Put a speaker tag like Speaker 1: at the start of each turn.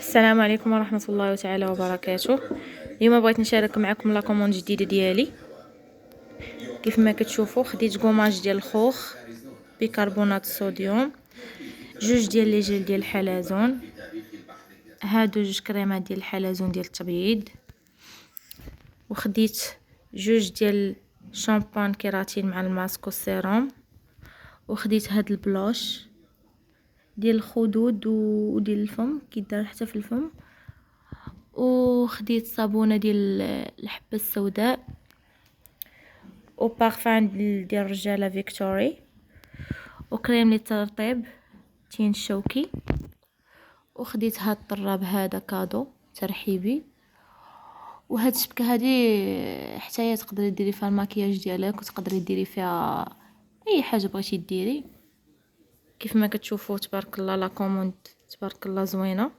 Speaker 1: السلام عليكم ورحمة الله تعالى وبركاته. اليوم بغيت نشارك معكم لا كوموند جديده ديالي. كيف ما كتشوفوا خديت كوماج ديال الخوخ بيكربونات الصوديوم، جوج ديال لي جيل ديال الحلزون، هادو جوج كريمات ديال الحلزون ديال التبييض، وخديت جوج ديال شامبان كيراتين مع الماسك والسيروم، وخديت هاد البلوش ديال الخدود وديال الفم كيدار حتى في الفم، وخديت صابونه ديال الحبه السوداء، وبارفان ديال الرجاله فيكتوري، وكريم للترطيب تين الشوكي، وخديت هاد الطراب هذا كادو ترحيبي. وهاد الشبكه هادي حتى هي تقدري ديري فيها الماكياج ديالك، وتقدري ديري فيها اي حاجه بغيتي ديري. كيف ما كتشوفوا تبارك الله لا كوموند تبارك الله زوينه.